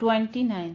29।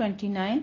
29।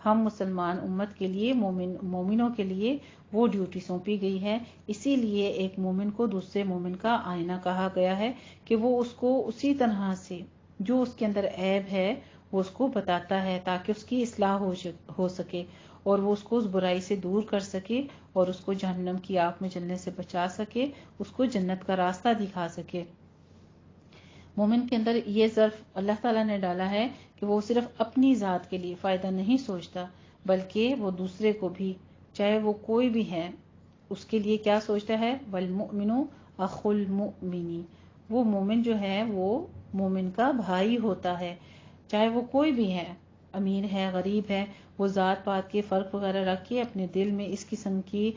ہم مسلمان امت کے لیے مومنوں کے لیے وہ ڈیوٹی سونپی گئی ہے. اسی لیے ایک مومن کو دوسرے مومن کا آئینہ کہا گیا ہے کہ وہ اس کو اسی طرح سے جو اس کے اندر عیب ہے وہ اس کو بتاتا ہے تاکہ اس کی اصلاح ہو سکے اور وہ اس کو اس برائی سے دور کر سکے اور اس کو جہنم کی آگ میں جلنے سے بچا سکے، اس کو جنت کا راستہ دکھا سکے. مومن کے اندر یہ ظرف اللہ تعالیٰ نے ڈالا ہے کہ وہ صرف اپنی ذات کے لیے فائدہ نہیں سوچتا بلکہ وہ دوسرے کو بھی، چاہے وہ کوئی بھی ہے، اس کے لیے کیا سوچتا ہے. والمؤمن اخو المؤمن، وہ مومن جو ہے وہ مومن کا بھائی ہوتا ہے، چاہے وہ کوئی بھی ہے، امیر ہے، غریب ہے. وہ ذات پات کے فرق وغیرہ رکھ کے اپنے دل میں اس قسم کی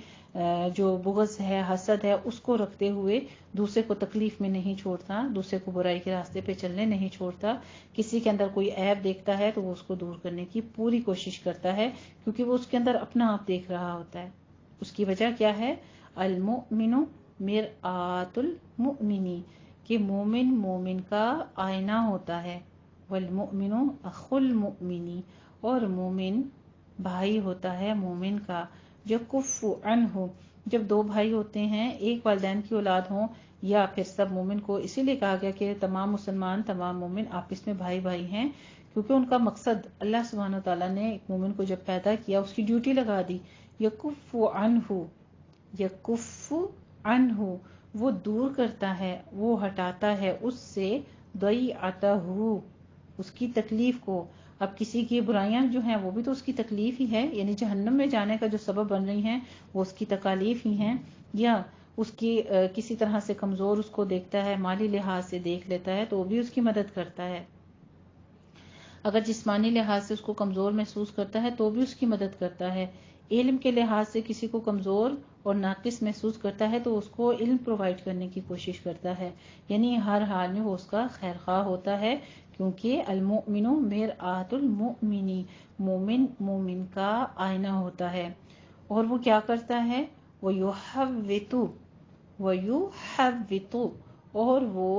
جو بغض ہے، حسد ہے، اس کو رکھتے ہوئے دوسرے کو تکلیف میں نہیں چھوڑتا، دوسرے کو برائی کے راستے پہ چلنے نہیں چھوڑتا. کسی کے اندر کوئی عیب دیکھتا ہے تو وہ اس کو دور کرنے کی پوری کوشش کرتا ہے کیونکہ وہ اس کے اندر اپنا آپ دیکھ رہا ہوتا ہے. اس کی وجہ کیا ہے؟ المؤمن مرآت المؤمن، کہ مومن مومن کا آئینہ ہوتا ہے. والمؤمن اخو المؤمن، اور مومن بھائی ہوتا ہے مومن کا. یکف عنہ، جب دو بھائی ہوتے ہیں، ایک والدین کی اولاد ہوں یا پھر سب مومن کو اسی لیے کہا گیا کہ تمام مسلمان تمام مومن آپس میں بھائی بھائی ہیں، کیونکہ ان کا مقصد اللہ سبحانہ وتعالیٰ نے ایک مومن کو جب پیدا کیا اس کی ڈیوٹی لگا دی. یکف عنہ، یکف عنہ، وہ دور کرتا ہے، وہ ہٹاتا ہے اس سے ضیعتہ، اس کی تکلیف کو. اب کسی کی برائیاں جو ہیں وہ بھی تو اس کی تکلیف ہی ہے، یعنی جہنم میں جانے کا جو سبب بن رہی ہیں وہ اس کی تکالیف ہی ہیں. یا اس کی کسی طرح سے کمزور اس کو دیکھتا ہے، مالی لحاظ سے دیکھ لیتا ہے تو وہ بھی اس کی مدد کرتا ہے. اگر جسمانی لحاظ سے اس کو کمزور محسوس کرتا ہے تو بھی اس کی مدد کرتا ہے. علم کے لحاظ سے کسی کو کمزور اور ناقص محسوس کرتا ہے تو اس کو علم پرووائڈ کرنے کی کوشش کرتا ہے. یعنی ہر حال میں وہ اس کا خیر خواہ ہوتا ہے، کیونکہ المؤمن مرآت المؤمن، مومن مومن کا آئینہ ہوتا ہے. اور وہ کیا کرتا ہے؟ وَيُحَوِّتُ، اور وہ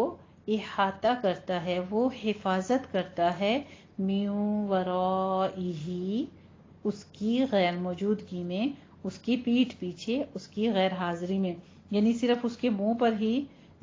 احاطہ کرتا ہے، وہ حفاظت کرتا ہے، مِن وَرَائِهِ، اس کی غیر موجودگی میں، اس کی پیٹھ پیچھے، اس کی غیر حاضری میں. یعنی صرف اس کے منہ پر ہی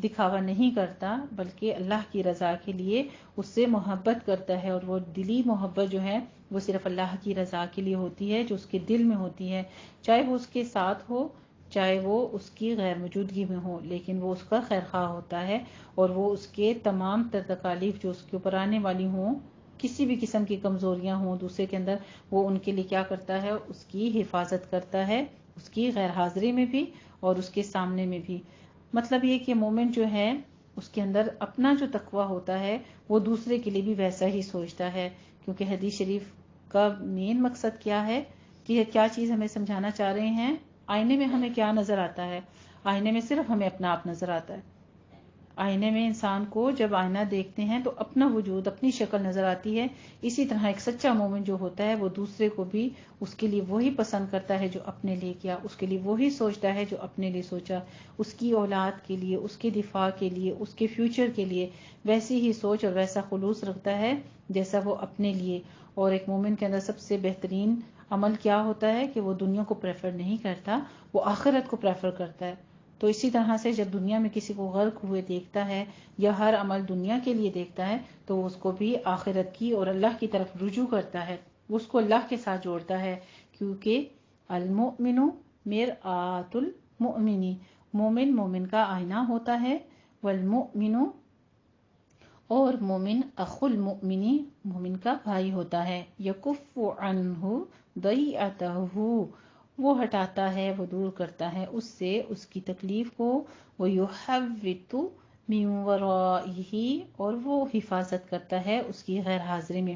دکھاوا نہیں کرتا بلکہ اللہ کی رضا کے لیے اس سے محبت کرتا ہے، اور وہ دلی محبت جو ہے وہ صرف اللہ کی رضا کے لیے ہوتی ہے جو اس کے دل میں ہوتی ہے، چاہے وہ اس کے ساتھ ہو چاہے وہ اس کی غیر موجودگی میں ہو، لیکن وہ اس کا خیر خواہ ہوتا ہے. اور وہ اس کے تمام تکالیف جو اس کے اوپر آنے والی ہوں، کسی بھی قسم کی کمزوریاں ہوں دوسرے کے اندر، وہ ان کے لیے کیا کرتا ہے؟ اس کی حفاظت کرتا ہے، اس کی غیر حاضری میں بھی اور اس کے سامنے میں بھی. مطلب یہ کہ مومن جو ہے اس کے اندر اپنا جو تقوی ہوتا ہے وہ دوسرے کے لیے بھی ویسا ہی سوچتا ہے. کیونکہ حدیث شریف کا مین مقصد کیا ہے کہ کیا چیز ہمیں سمجھانا چاہ رہے ہیں؟ آئینے میں ہمیں کیا نظر آتا ہے؟ آئینے میں صرف ہمیں اپنا آپ نظر آتا ہے. آئینے میں انسان کو جب آئینہ دیکھتے ہیں تو اپنا وجود، اپنی شکل نظر آتی ہے. اسی طرح ایک سچا مومن جو ہوتا ہے وہ دوسرے کو بھی اس کے لیے وہی پسند کرتا ہے جو اپنے لیے کیا، اس کے لیے وہی سوچتا ہے جو اپنے لیے سوچا، اس کی اولاد کے لیے، اس کے دفاع کے لیے، اس کے فیوچر کے لیے ویسی ہی سوچ اور ویسا خلوص رکھتا ہے جیسا وہ اپنے لیے. اور ایک مومن کے اندر سب سے بہترین عمل کیا ہوتا ہے کہ وہ دنیا کو پریفر نہیں کرتا، وہ آخرت کو پریفر کرتا ہے. تو اسی طرح سے جب دنیا میں کسی کو غرق ہوئے دیکھتا ہے یا ہر عمل دنیا کے لیے دیکھتا ہے تو اس کو بھی آخرت کی اور اللہ کی طرف رجوع کرتا ہے، اس کو اللہ کے ساتھ جوڑتا ہے. کیونکہ المؤمن مرآت المؤمن، مومن مومن کا آئینہ ہوتا ہے. والمؤمن، اور مومن اخو المؤمن، مومن کا بھائی ہوتا ہے. یکف عنہ ضیعتہ، وہ ہٹاتا ہے، وہ دور کرتا ہے اس سے اس کی تکلیف کو. وَيُحَوِّتُ مِن وَرَائِهِ، اور وہ حفاظت کرتا ہے اس کی غیر حاضری میں.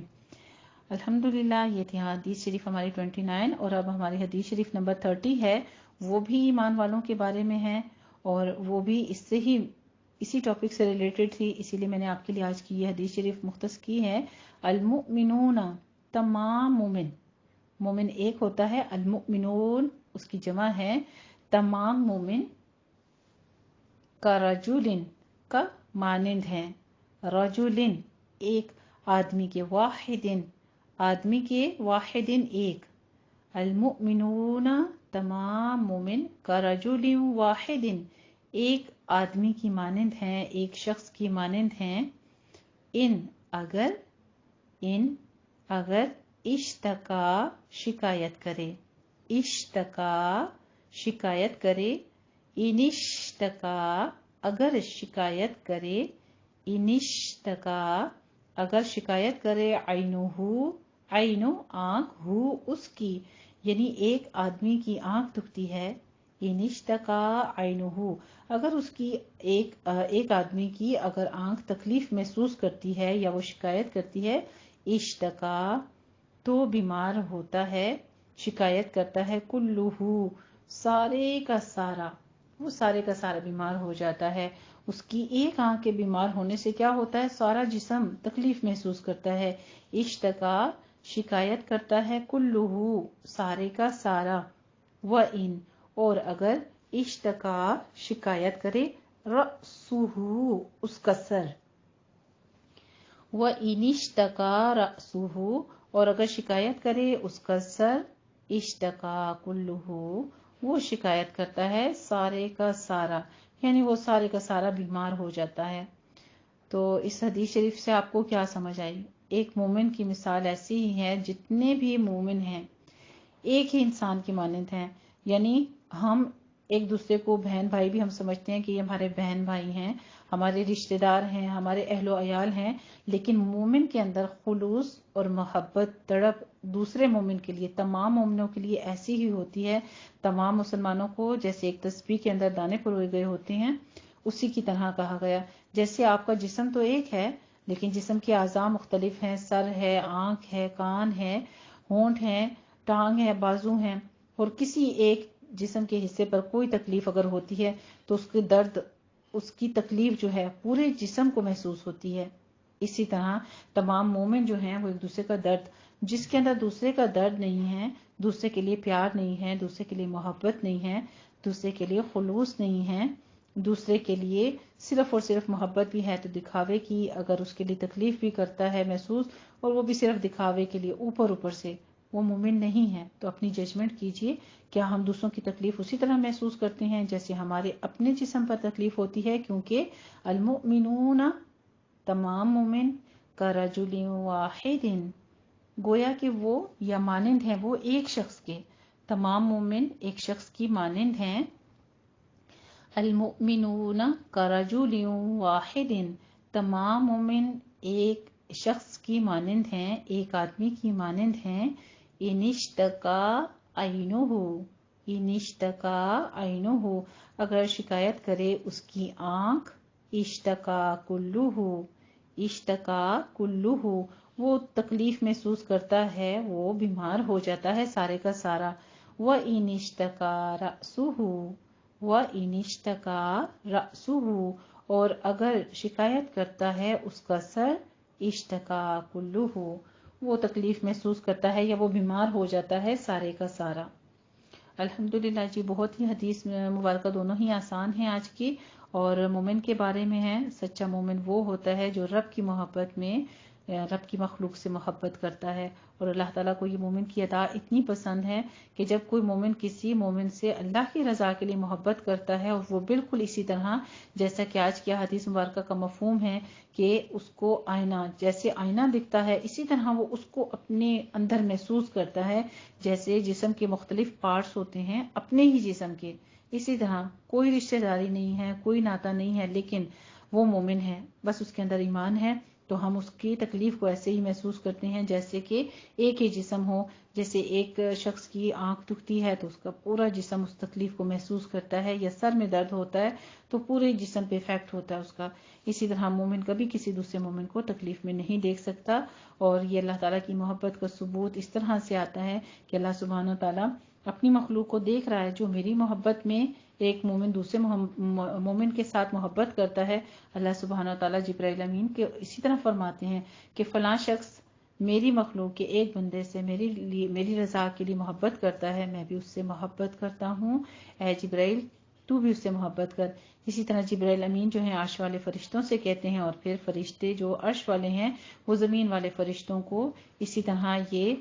الحمدللہ یہ تھی حدیث شریف ہماری 29. اور اب ہماری حدیث شریف نمبر 30 ہے، وہ بھی ایمان والوں کے بارے میں ہے اور وہ بھی اس سے ہی اسی ٹاپک سے ریلیٹڈ تھی، اسی لیے میں نے آپ کے لیے آج کی یہ حدیث شریف مختص کی ہے. المؤمنون، تمام مومن، مومن ایک ہوتا ہے، المؤمنون اس کی جمع ہے، تمام مومن، کا رجولن، کا مانند ہیں، رجولن ایک آدمی کے، واحدن آدمی کے، واحدن ایک، المؤمنون تمام مومن، کرجل واحدن ایک آدمی کی مانند ہیں، ایک شخص کی مانند ہیں، ان اگر اشتکا شکایت کرے، اشتکا شکایت کرے، انشتکا اگر شکایت کرے، انشتکا اگر شکایت کرے، عینو آنکھ، ہو اس کی، یعنی ایک آدمی کی آنکھ دکھتی ہے، انشتکا عینو اگر اس کی ایک آدمی کی اگر آنکھ تکلیف محسوس کرتی ہے یا وہ شکایت کرتی ہے، اشتکا تو بیمار ہوتا ہے، شکایت کرتا ہے، کلہو سارے کا سارا، وہ سارے کا سارا بیمار ہو جاتا ہے۔ اس کی ایک آنکھ کے بیمار ہونے سے کیا ہوتا ہے، سارا جسم تکلیف محسوس کرتا ہے، اشتکا شکایت کرتا ہے، کلہو سارے کا سارا، وَإِن اور اگر اشتکا شکایت کرے، رأسہ اس کا سر، وَإِنِ اشْتَكَى رَأْسُهُ اور اگر شکایت کرے اس کا سر، اشتکا کلہو وہ شکایت کرتا ہے سارے کا سارا، یعنی وہ سارے کا سارا بیمار ہو جاتا ہے۔ تو اس حدیث شریف سے آپ کو کیا سمجھ آئی؟ ایک مومن کی مثال ایسی ہی ہے، جتنے بھی مومن ہیں ایک ہی انسان کی مانند ہیں، یعنی ہم ایک دوسرے کو بہن بھائی بھی ہم سمجھتے ہیں کہ یہ ہمارے بہن بھائی ہیں، ہمارے رشتہ دار ہیں، ہمارے اہل و عیال ہیں، لیکن مومن کے اندر خلوص اور محبت، تڑپ دوسرے مومن کے لیے، تمام مومنوں کے لیے ایسی ہی ہوتی ہے۔ تمام مسلمانوں کو جیسے ایک تسبیح کے اندر دانے پروئے گئے ہوتے ہیں، اسی کی طرح کہا گیا۔ جیسے آپ کا جسم تو ایک ہے لیکن جسم کے اعضاء مختلف ہیں، سر ہے، آنکھ ہے، کان ہے، ہونٹ ہے، ٹانگ ہے، بازو ہیں، اور کسی ایک جسم کے حصے پر کوئی تکلیف اگر ہوتی ہے تو اس کے درد، اس کی تکلیف جو ہے پورے جسم کو محسوس ہوتی ہے۔ اسی طرح تمام مومن جو ہیں وہ ایک دوسرے کا درد، جس کے اندر دوسرے کا درد نہیں ہے، دوسرے کے لیے پیار نہیں ہے، دوسرے کے لیے محبت نہیں ہے، دوسرے کے لیے خلوص نہیں ہے، دوسرے کے لیے صرف اور صرف محبت بھی ہے تو دکھاوے کی، اگر اس کے لیے تکلیف بھی کرتا ہے محسوس، اور وہ بھی صرف دکھاوے کے لیے اوپر سے، وہ مومن نہیں ہے۔ تو اپنی ججمنٹ کیجئے، کیا ہم دوسروں کی تکلیف اسی طرح محسوس کرتے ہیں جیسے ہمارے اپنے جسم پر تکلیف ہوتی ہے؟ کیونکہ المؤمنون تمام مومن کرجل واحد گویا کہ وہ یا مانند ہیں وہ ایک شخص کے، تمام مومن ایک شخص کی مانند ہیں، المؤمنون کرجل واحد تمام مومن ایک شخص کی مانند ہیں، ایک آدمی کی مانند ہیں، انشتکا عینہ اگر شکایت کرے اس کی آنکھ، اشتکا کلہ وہ تکلیف محسوس کرتا ہے، وہ بیمار ہو جاتا ہے سارے کا سارا، وَإِنِ اشْتَكَى رَأْسُهُ اور اگر شکایت کرتا ہے اس کا سر، اشتکا کلہ وہ تکلیف محسوس کرتا ہے یا وہ بیمار ہو جاتا ہے سارے کا سارا۔ الحمدللہ جی، بہت ہی حدیث مبارکہ دونوں ہی آسان ہیں آج کی، اور مومن کے بارے میں ہے، سچا مومن وہ ہوتا ہے جو رب کی محبت میں، رب کی مخلوق سے محبت کرتا ہے، اور اللہ تعالیٰ کو یہ مومن کی ادا اتنی پسند ہے کہ جب کوئی مومن کسی مومن سے اللہ کی رضا کے لیے محبت کرتا ہے، اور وہ بالکل اسی طرح جیسا کہ آج کی حدیث مبارکہ کا مفہوم ہے کہ اس کو آئینہ، جیسے آئینہ دکھتا ہے اسی طرح وہ اس کو اپنے اندر محسوس کرتا ہے، جیسے جسم کے مختلف پارٹس ہوتے ہیں اپنے ہی جسم کے، اسی طرح کوئی رشتہ داری نہیں ہے، کوئی ناطہ نہیں ہے، لیکن وہ مومن ہے، بس اس کے اندر ایمان ہے، تو ہم اس کی تکلیف کو ایسے ہی محسوس کرتے ہیں جیسے کہ ایک ہی جسم ہو۔ جیسے ایک شخص کی آنکھ دکھتی ہے تو اس کا پورا جسم اس تکلیف کو محسوس کرتا ہے، یا سر میں درد ہوتا ہے تو پورے جسم پہ افیکٹ ہوتا ہے اس کا۔ اسی طرح مومن کبھی کسی دوسرے مومن کو تکلیف میں نہیں دیکھ سکتا، اور یہ اللہ تعالیٰ کی محبت کا ثبوت اس طرح سے آتا ہے کہ اللہ سبحانہ تعالیٰ اپنی مخلوق کو دیکھ رہا ہے، جو میری محبت میں ایک مومن دوسرے مومن کے ساتھ محبت کرتا ہے، اللہ سبحانہ تعالیٰ جبرائیل امین کے اسی طرح فرماتے ہیں کہ فلاں شخص میری مخلوق کے ایک بندے سے میری رضا کے لیے محبت کرتا ہے، میں بھی اس سے محبت کرتا ہوں، اے جبرائیل تو بھی اس سے محبت کر۔ اسی طرح جبرائیل امین جو ہیں عرش والے فرشتوں سے کہتے ہیں، اور پھر فرشتے جو عرش والے ہیں وہ زمین والے فرشتوں کو اسی طرح یہ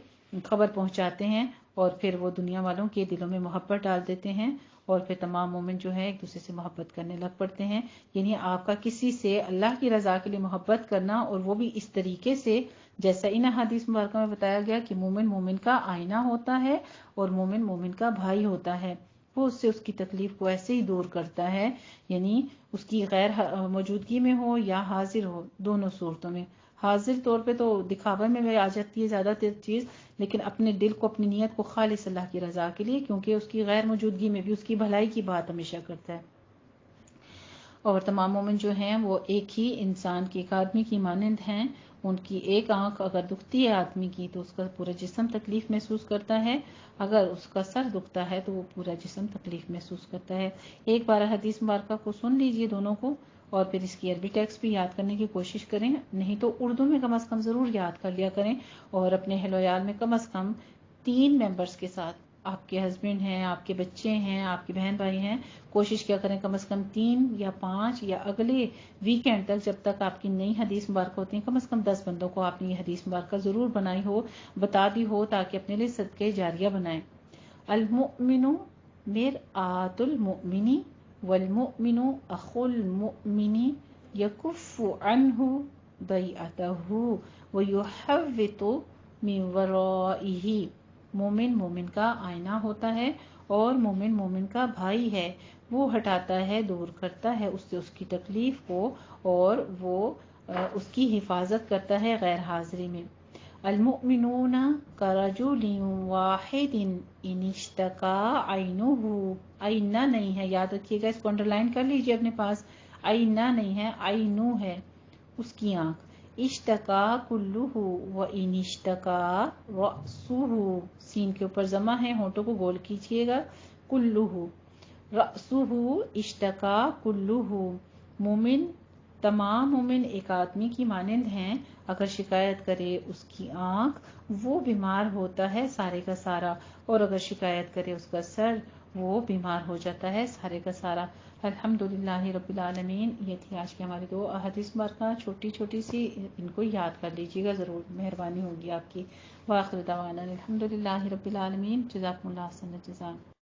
خبر پہنچاتے ہیں، اور پھر وہ دنیا والوں کے دلوں میں محبت ڈال دیتے ہیں، اور پھر تمام مومن جو ہے ایک دوسرے سے محبت کرنے لگ پڑتے ہیں۔ یعنی آپ کا کسی سے اللہ کی رضا کے لیے محبت کرنا، اور وہ بھی اس طریقے سے جیسا ان حدیث مبارکہ میں بتایا گیا کہ مومن مومن کا آئینہ ہوتا ہے اور مومن مومن کا بھائی ہوتا ہے، وہ اس سے اس کی تکلیف کو ایسے ہی دور کرتا ہے، یعنی اس کی غیر موجودگی میں ہو یا حاضر ہو، دونوں صورتوں میں۔ حاضر طور پہ تو دکھاوے میں بھی آ جاتی ہے زیادہ تر چیز، لیکن اپنے دل کو، اپنی نیت کو خالص اللہ کی رضا کے لیے، کیونکہ اس کی غیر موجودگی میں بھی اس کی بھلائی کی بات ہمیشہ کرتا ہے۔ اور تمام مومن جو ہیں وہ ایک ہی انسان کے، ایک آدمی کی مانند ہیں، ان کی ایک آنکھ اگر دکھتی ہے آدمی کی تو اس کا پورا جسم تکلیف محسوس کرتا ہے، اگر اس کا سر دکھتا ہے تو وہ پورا جسم تکلیف محسوس کرتا ہے۔ ایک بار حدیث مبارکہ کو سن لیجئے دونوں کو، اور پھر اس کی عربی ٹیکسٹ بھی یاد کرنے کی کوشش کریں، نہیں تو اردو میں کم از کم ضرور یاد کر لیا کریں، اور اپنے اہل و عیال میں کم از کم 3 ممبرس کے ساتھ، آپ کے ہسبینڈ ہیں، آپ کے بچے ہیں، آپ کے بہن بھائی ہیں، کوشش کیا کریں کم از کم 3 یا 5 یا اگلے ویکینڈ تک جب تک آپ کی نئی حدیث مبارکہ ہوتی ہیں، کم از کم 10 بندوں کو آپ نے یہ حدیث مبارکہ ضرور بنائی ہو، بتا دی ہو، تاکہ اپنے لیے صدقہ جاریہ بنائیں۔ المؤمن مرآۃ المؤمن والمؤمن اخو المؤمن یکف عنہ ضیعتہ ویحوط من ورائہ۔ مومن مومن کا آئینہ ہوتا ہے، اور مومن مومن کا بھائی ہے، وہ ہٹاتا ہے، دور کرتا ہے اس سے اس کی تکلیف کو، اور وہ اس کی حفاظت کرتا ہے غیر حاضری میں۔ المؤمنون کرجل واحد ان اشتکا عینہ، عینہ نہیں ہے، یاد رکھیے گا، اس کو انڈر لائن کر لیجیے اپنے پاس، عینہ نہیں ہے، عینو ہے، اس کی آنکھ۔ اشتکا کلہ و ان اشتکا رأسہ، سین کے اوپر ضمہ ہے، ہونٹوں کو گول کیجیے گا، کلہ رأسہ اشتکا کلہ۔ مومن، تمام مومن ایک آدمی کی مانند ہیں، اگر شکایت کرے اس کی آنکھ، وہ بیمار ہوتا ہے سارے کا سارا، اور اگر شکایت کرے اس کا سر، وہ بیمار ہو جاتا ہے سارے کا سارا۔ الحمدللہ رب العالمین۔ یہ تھی آج کی ہماری 2 احادیث مبارکہ، چھوٹی چھوٹی سی، ان کو یاد کر لیجیے گا ضرور، مہربانی ہوگی آپ کی۔ وآخر دعوانا الحمدللہ رب العالمین۔ جزاکم اللہ احسن الجزاء۔